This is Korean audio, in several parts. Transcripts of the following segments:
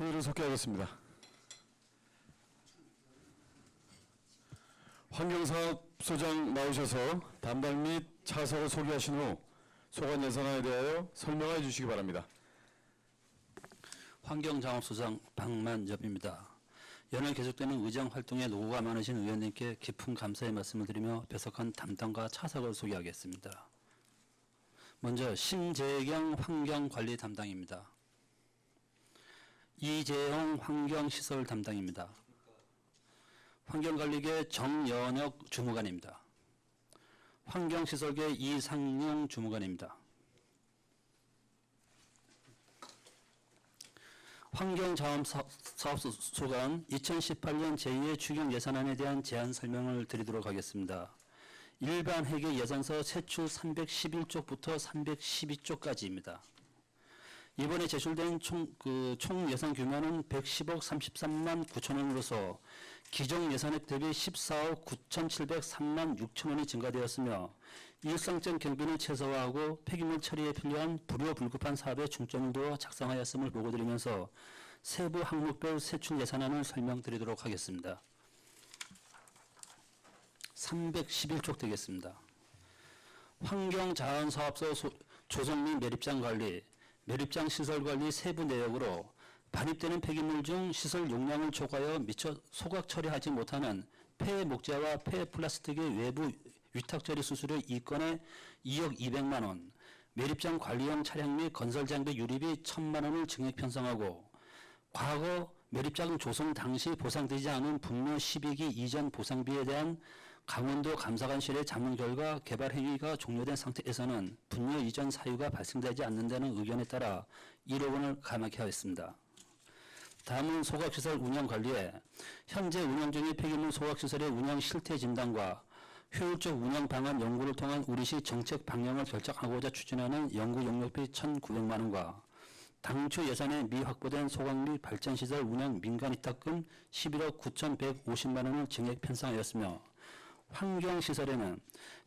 회의를 속개하겠습니다. 환경사업소장 나오셔서 담당 및 차석을 소개하신 후 소관 예산안에 대하여 설명해 주시기 바랍니다. 환경자원소장 박만엽입니다. 연일 계속되는 의정활동에 노고가 많으신 의원님께 깊은 감사의 말씀을 드리며 배석한 담당과 차석을 소개하겠습니다. 먼저 심재경 환경관리 담당입니다. 이재용 환경시설 담당입니다. 환경관리계 정연혁 주무관입니다. 환경시설계 이상용 주무관입니다. 환경자원사업소관 2018년 제2회 추경 예산안에 대한 제안 설명을 드리도록 하겠습니다. 일반 회계 예산서 세출 311쪽부터 312쪽까지입니다. 이번에 제출된 총 예산 규모는 110억 33만 9천 원으로서 기존 예산액 대비 14억 9,703만 6천 원이 증가되었으며 일상적 경비는 최소화하고 폐기물 처리에 필요한 불효불급한 사업에 중점을 두어 작성하였음을 보고드리면서 세부 항목별 세출 예산안을 설명드리도록 하겠습니다. 311쪽 되겠습니다. 환경자원사업소 조성 및 매립장 관리, 매립장 시설 관리 세부 내역으로 반입되는 폐기물 중 시설 용량을 초과하여 미처 소각 처리하지 못하는 폐 목재와 폐 플라스틱의 외부 위탁 처리 수수료 2건에 2억 200만 원, 매립장 관리용 차량 및 건설 장비 유립이 1,000만 원을 증액 편성하고 과거 매립장 조성 당시 보상되지 않은 분묘 12기 이전 보상비에 대한 강원도 감사관실의 자문 결과 개발 행위가 종료된 상태에서는 분묘 이전 사유가 발생되지 않는다는 의견에 따라 1억 원을 감액해 하였습니다. 다음은 소각시설 운영관리에 현재 운영 중인 폐기물 소각시설의 운영 실태 진단과 효율적 운영 방안 연구를 통한 우리시 정책 방향을 결정하고자 추진하는 연구 용역비 1,900만 원과 당초 예산에 미확보된 소각 및 발전시설 운영 민간위탁금 11억 9,150만 원을 증액 편성하였으며 환경시설에는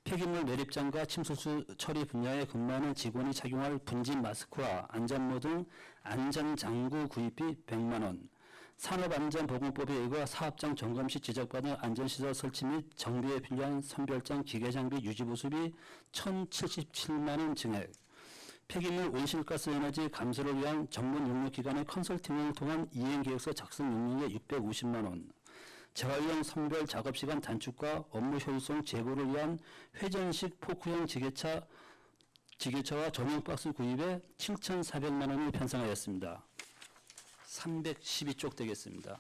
폐기물 매립장과 침수수 처리 분야에 근무하는 직원이 착용할 분진 마스크와 안전모 등 안전장구 구입비 100만 원, 산업안전보건법에 의거 사업장 점검 시 지적받은 안전시설 설치 및 정비에 필요한 선별장 기계장비 유지보수비 1,077만 원 증액, 폐기물 온실가스 에너지 감소를 위한 전문 용역기관의 컨설팅을 통한 이행계획서 작성 용역에 650만 원, 재활용 선별 작업시간 단축과 업무 효율성 제고를 위한 회전식 포크형 지게차와 조명박스 구입에 7,400만 원을 편성하였습니다. 312쪽 되겠습니다.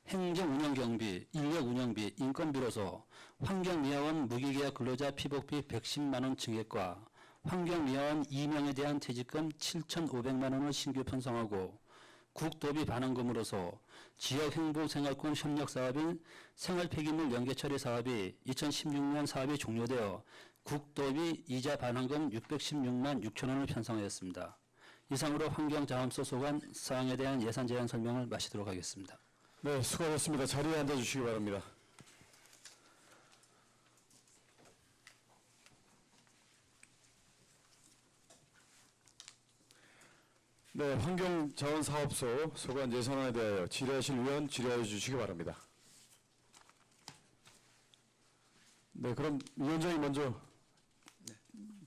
행정운영경비, 인력운영비, 인건비로서 환경미화원 무기계약 근로자 피복비 110만 원 증액과 환경미화원 2명에 대한 퇴직금 7,500만 원을 신규 편성하고 국도비 반환금으로서 지역행복생활권 협력사업인 생활폐기물 연계처리 사업이 2016년 사업이 종료되어 국도비 이자 반환금 616만 6천 원을 편성하였습니다. 이상으로 환경자원소 소관 사항에 대한 예산 제안 설명을 마치도록 하겠습니다. 네, 수고하셨습니다. 자리에 앉아주시기 바랍니다. 네, 환경자원사업소 소관 예산안에 대하여 질의하실 의원 질의하여 주시기 바랍니다. 네, 그럼 위원장이 먼저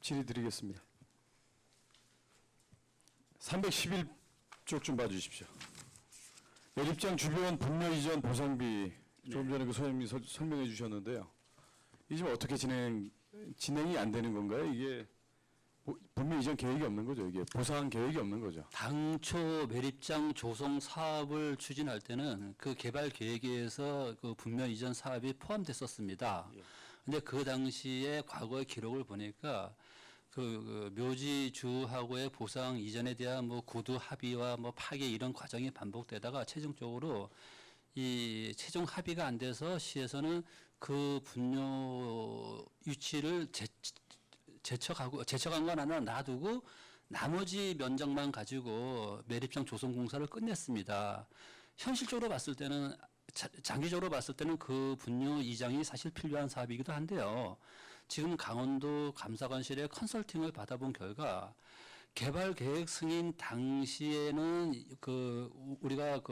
질의 드리겠습니다. 311쪽 좀 봐주십시오. 매립장 주변 분묘 이전 보상비 조금 전에 그 소장님이 설명해 주셨는데요. 이게 지금 어떻게 진행이 안 되는 건가요? 이게 분묘 이전 계획이 없는 거죠. 이게 보상 계획이 없는 거죠. 당초 매립장 조성 사업을 추진할 때는 그 개발 계획에서 그 분묘 이전 사업이 포함됐었습니다. 근데 그 당시에 과거의 기록을 보니까 그 묘지주하고의 보상 이전에 대한 뭐 구두 합의와 뭐 파괴 이런 과정이 반복되다가 최종적으로 이 최종 합의가 안 돼서 시에서는 그 분묘 유치를 제척한 건 아니라 놔두고 나머지 면적만 가지고 매립장 조성 공사를 끝냈습니다. 현실적으로 봤을 때는 장기적으로 봤을 때는 그 분뇨 이장이 사실 필요한 사업이기도 한데요. 지금 강원도 감사관실의 컨설팅을 받아본 결과 개발 계획 승인 당시에는 우리가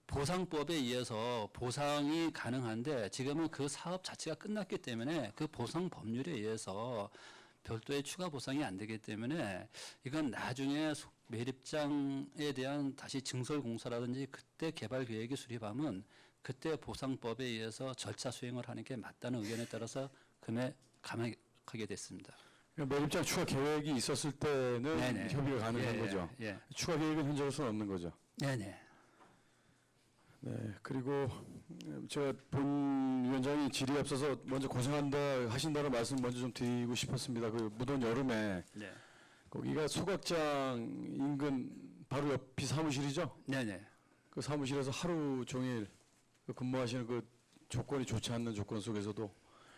보상법에 의해서 보상이 가능한데 지금은 그 사업 자체가 끝났기 때문에 그 보상 법률에 의해서 별도의 추가 보상이 안 되기 때문에 이건 나중에 매립장에 대한 다시 증설 공사라든지 그때 개발 계획이 수립하면 그때 보상법에 의해서 절차 수행을 하는 게 맞다는 의견에 따라서 감액하게 됐습니다. 그러니까 매립장 추가 계획이 있었을 때는 네네. 협의가 가능한 예, 거죠. 예. 추가 계획은 현재로서는 없는 거죠. 네네. 네, 그리고 제가 본 위원장이 질의에 앞서서 먼저 고생한다 하신다는 말씀 먼저 좀 드리고 싶었습니다. 그 무더운 여름에 네. 거기가 소각장 인근 바로 옆이 사무실이죠. 네네. 그 사무실에서 하루 종일 그 근무하시는 그 조건이 좋지 않는 조건 속에서도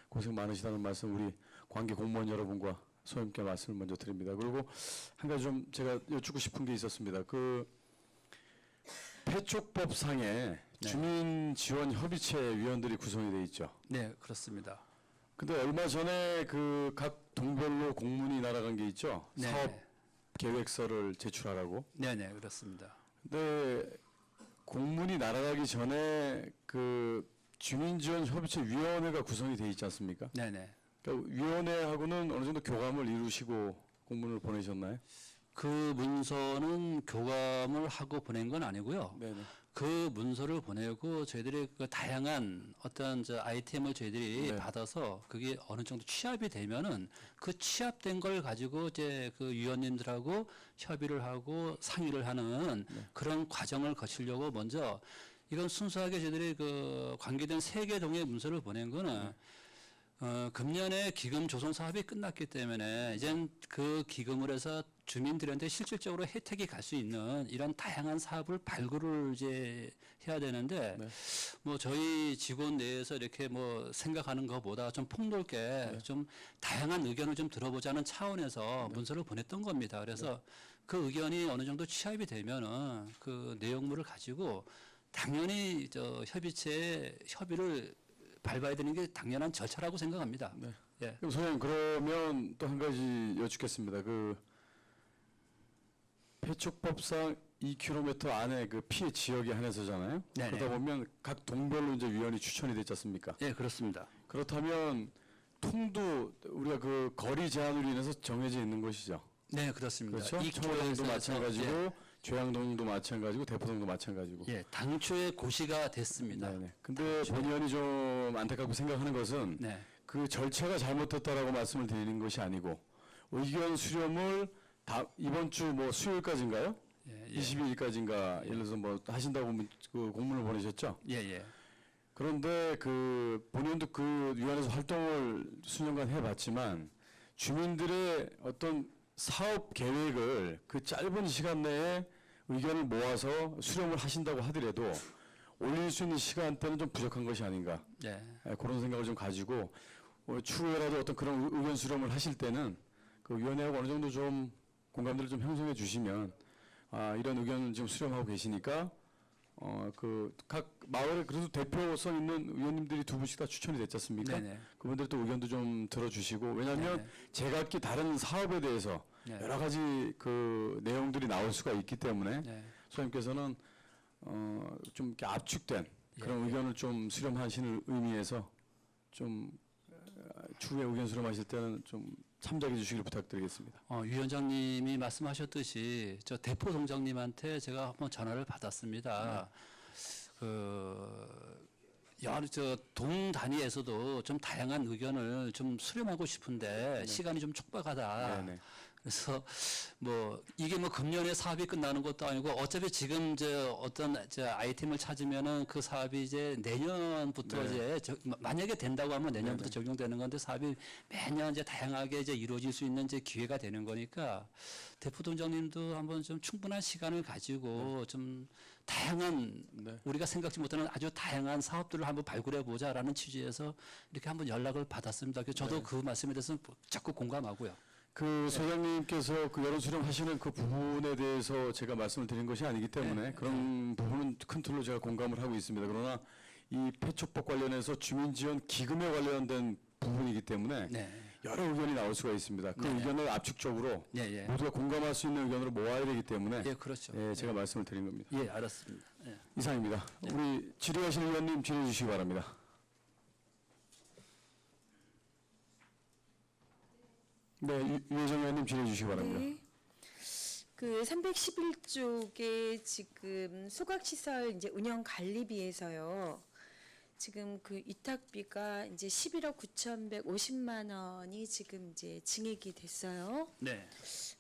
고생 많으시다는 말씀 우리 관계 공무원 여러분과 소임께 말씀을 먼저 드립니다. 그리고 한 가지 좀 제가 여쭙고 싶은 게 있었습니다. 그 폐촉법상에 네. 주민지원협의체 위원들이 구성이 돼 있죠. 네, 그렇습니다. 근데 얼마 전에 그 각 동별로 공문이 날아간 게 있죠. 네. 사업 계획서를 제출하라고. 네네, 그렇습니다. 근데 공문이 날아가기 전에 그 주민지원협의체 위원회가 구성이 돼 있지 않습니까? 네네. 그러니까 위원회하고는 어느 정도 교감을 이루시고 공문을 보내셨나요? 그 문서는 교감을 하고 보낸 건 아니고요. 네네. 그 문서를 보내고 저희들이 그 다양한 어떤 아이템을 저희들이 네. 받아서 그게 어느 정도 취합이 되면은 그 취합된 걸 가지고 이제 그 위원님들하고 협의를 하고 상의를 하는 그런 과정을 거치려고 먼저 이건 순수하게 저희들이 그 관계된 3개 동의 문서를 보낸 거는 금년에 기금 조성 사업이 끝났기 때문에 이젠 그 기금을 해서 주민들한테 실질적으로 혜택이 갈 수 있는 이런 다양한 사업을 발굴을 이제 해야 되는데 네. 뭐 저희 직원 내에서 이렇게 뭐 생각하는 것보다 좀 폭넓게 좀 다양한 의견을 좀 들어보자는 차원에서 문서를 보냈던 겁니다. 그래서 그 의견이 어느 정도 취합이 되면은 그 내용물을 가지고 당연히 협의체에 협의를 밟아야 되는 게 당연한 절차라고 생각합니다. 네. 예. 그럼 소장님 그러면 또 한 가지 여쭙겠습니다. 그 폐촉법상 2km 안에 그 피해 지역에 한해서잖아요. 네네. 그러다 보면 각 동별로 이제 위원이 추천이 됐지 않습니까? 예, 그렇습니다. 그렇다면 통도 우리가 그 거리 제한으로 인해서 정해져 있는 것이죠. 네, 그렇습니다. 그렇죠. 이 청월동도 기로에서 마찬가지고 죄양동도 마찬가지고 대포동도 마찬가지고. 예, 당초에 고시가 됐습니다. 네네. 근데 본 의원이 좀 안타깝게 생각하는 것은 네. 그 절차가 잘못됐다라고 말씀을 드리는 것이 아니고 의견 수렴을 이번 주 뭐 수요일까지인가요? 예, 예. 22일까지인가 예를 들어서 뭐 하신다고 그 공문을 보내셨죠? 예, 예. 그런데 그 본인도 그 위원회에서 활동을 수년간 해봤지만 주민들의 어떤 사업 계획을 그 짧은 시간 내에 의견을 모아서 수렴을 하신다고 하더라도 올릴 수 있는 시간대는 좀 부족한 것이 아닌가. 예. 그런 생각을 좀 가지고 추후에라도 어떤 그런 의견 수렴을 하실 때는 그 위원회하고 어느 정도 좀 공감대를 좀 형성해 주시면 이런 의견을 지금 수렴하고 계시니까 그 각 마을에 그래도 대표성 있는 의원님들이 2분씩 다 추천이 됐지 않습니까? 네네. 그분들 또 의견도 좀 들어주시고 왜냐하면 네네. 제각기 다른 사업에 대해서 네. 여러 가지 그 내용들이 나올 수가 있기 때문에 네. 소장님께서는 좀 이렇게 압축된 그런 예, 의견을 좀 수렴하시는 의미에서 좀 추후에 의견 수렴하실 때는 좀 참작해 주시길 부탁드리겠습니다. 위원장님이 말씀하셨듯이 저 대포 동장님한테 제가 한번 전화를 받았습니다. 동 단위에서도 좀 다양한 의견을 좀 수렴하고 싶은데 시간이 좀 촉박하다. 네네. 그래서 뭐 이게 뭐 금년에 사업이 끝나는 것도 아니고 어차피 지금 어떤 아이템을 찾으면은 그 사업이 이제 내년부터 네. 이제 만약에 된다고 하면 내년부터 네네. 적용되는 건데 사업이 매년 이제 다양하게 이제 이루어질 수 있는 이제 기회가 되는 거니까 대포동장님도 한번 좀 충분한 시간을 가지고 좀 다양한 네. 우리가 생각지 못하는 아주 다양한 사업들을 한번 발굴해 보자라는 취지에서 이렇게 한번 연락을 받았습니다. 그래서 저도 그 말씀에 대해서 자꾸 공감하고요. 그 소장님께서 그 여론 수렴하시는 그 부분에 대해서 제가 말씀을 드린 것이 아니기 때문에 그런 부분은 큰 틀로 제가 공감을 하고 있습니다. 그러나 이 폐촉법 관련해서 주민지원 기금에 관련된 부분이기 때문에 네. 여러 의견이 나올 수가 있습니다. 그 네. 의견을 압축적으로 예, 예. 모두가 공감할 수 있는 의견으로 모아야 되기 때문에 예, 그렇죠. 제가 말씀을 드린 겁니다. 예, 알았습니다. 예. 이상입니다. 우리 질의하실 의원님 질의해 주시기 바랍니다. 네, 유혜정 의원님 질의해 주시기 바랍니다. 네. 그 311쪽에 지금 소각시설 이제 운영 관리비에서요. 지금 그 위탁비가 이제 11억 9,150만 원이 지금 이제 증액이 됐어요. 네.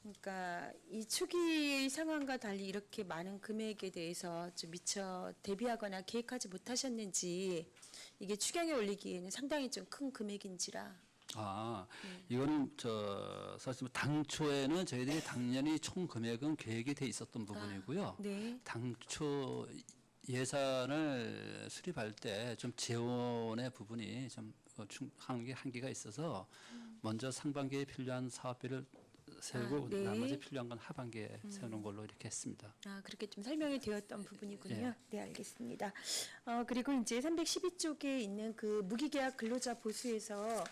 그러니까 이 초기 상황과 달리 이렇게 많은 금액에 대해서 좀 미처 대비하거나 계획하지 못하셨는지 이게 추경에 올리기에는 상당히 좀 큰 금액인지라. 아, 이거는 사실 당초에는 저희들이 당연히 총 금액은 계획이 돼 있었던 부분이고요. 네. 당초 예산을 수립할 때 좀 재원의 부분이 좀 한계가 있어서 먼저 상반기에 필요한 사업비를 세우고 아, 네. 나머지 필요한 건 하반기에 세우는 걸로 이렇게 했습니다. 아, 그렇게 좀 설명이 되었던 부분이군요. 예. 네, 알겠습니다. 그리고 이제 312쪽에 있는 그 무기계약 근로자 보수에서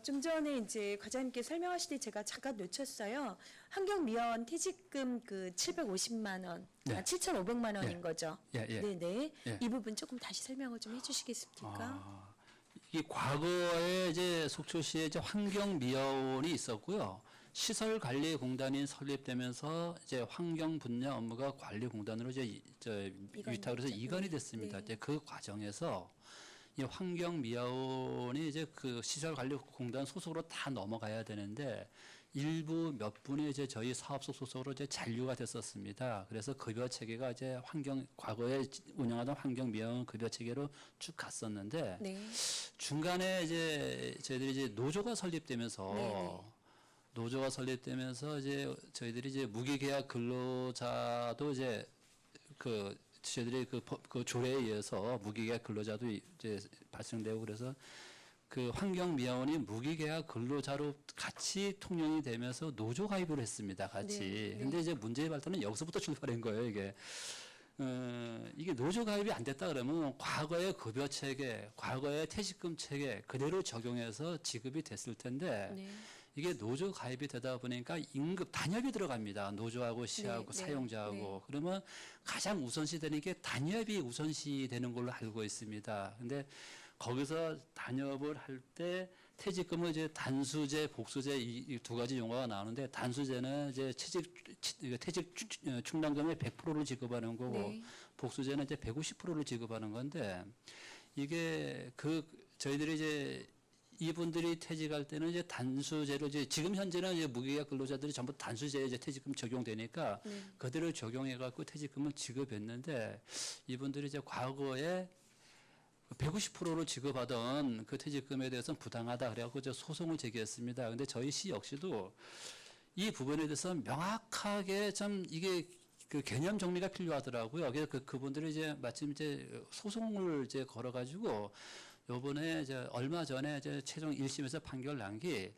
좀 전에 이제 과장님께 설명하실 때 제가 잠깐 놓쳤어요. 환경미화원 퇴직금 그 750만 원, 네. 7,500만 원인 예. 거죠. 예, 예. 네네. 예. 이 부분 조금 다시 설명을 좀 해주시겠습니까? 아, 이 과거에 이제 속초시에 이제 환경미화원이 있었고요. 시설관리공단이 설립되면서 이제 환경 분야 업무가 관리공단으로 이제 위탁을 해서 됐죠. 이관이 됐습니다. 네. 이제 그 과정에서 이 환경미화원이 이제 그 시설관리공단 소속으로 다 넘어가야 되는데 일부 몇 분이 이제 저희 사업소 소속으로 이제 잔류가 됐었습니다. 그래서 급여 체계가 이제 과거에 운영하던 환경미화원 급여 체계로 쭉 갔었는데 네. 중간에 이제 저희들이 이제 노조가 설립되면서 네네. 노조가 설립되면서 이제 저희들이 이제 무기계약 근로자도 이제 그 저희들이 그 조례에 의해서 무기계약 근로자도 이제 발생되고 그래서 그 환경미화원이 무기계약 근로자로 같이 통용이 되면서 노조 가입을 했습니다. 같이. 네, 네. 근데 이제 문제의 발단은 여기서부터 출발한 거예요. 이게 노조 가입이 안 됐다 그러면 과거의 급여 체계, 과거의 퇴직금 체계 그대로 적용해서 지급이 됐을 텐데 네. 이게 노조 가입이 되다 보니까 임금 단협이 들어갑니다. 노조하고 시하고 네, 사용자하고 네. 그러면 가장 우선시 되는 게 단협이 우선시 되는 걸로 알고 있습니다. 근데 거기서 단협을 할 때 퇴직금은 이제 단수제, 복수제 이 두 가지 용어가 나오는데 단수제는 이제 퇴직 충당금의 100%를 지급하는 거고 네. 복수제는 이제 150%를 지급하는 건데 이게 저희들이 이제 이분들이 퇴직할 때는 이제 단수제로 이제 지금 현재는 이제 무기계약 근로자들이 전부 단수제에 이제 퇴직금 적용되니까 네. 그대로 적용해 갖고 퇴직금을 지급했는데 이분들이 이제 과거에 150%를 지급하던 그 퇴직금에 대해서는 부당하다 그래갖고 이제 소송을 제기했습니다. 근데 저희 시 역시도 이 부분에 대해서 명확하게 참 이게 그 개념 정리가 필요하더라고요. 그래서 그분들이 이제 마침 이제 소송을 이제 걸어가지고 요번에 이제 얼마 전에 이제 최종 1심에서 판결 난 게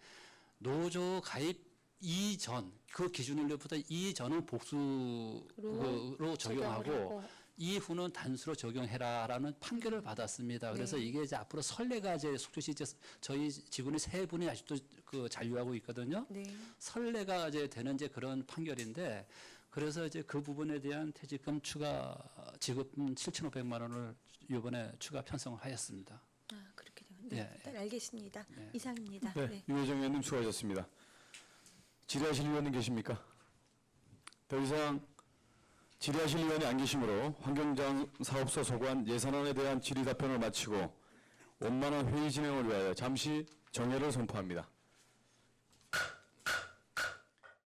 노조 가입 이전 그 기준일로부터 이전은 복수로 적용하고 이후는 단수로 적용해라라는 판결을 받았습니다. 그래서 네. 이게 이제 앞으로 선례가 이제 속초시 이제 저희 직원이 3분이 아직도 그 잔류하고 있거든요. 네. 선례가 이제 되는 이제 그런 판결인데 그래서 이제 그 부분에 대한 퇴직금 추가 지급금 7,500만 원을 이번에 추가 편성을 하였습니다. 아, 그렇게 되면 네. 예, 일단 알겠습니다. 네. 이상입니다. 네, 네. 유혜정 의원님 수고하셨습니다. 질의하실 의원님 계십니까? 더 이상 질의하실 의원이 안 계시므로 환경장 사업소 소관 예산안에 대한 질의 답변을 마치고 원만한 회의 진행을 위하여 잠시 정회를 선포합니다.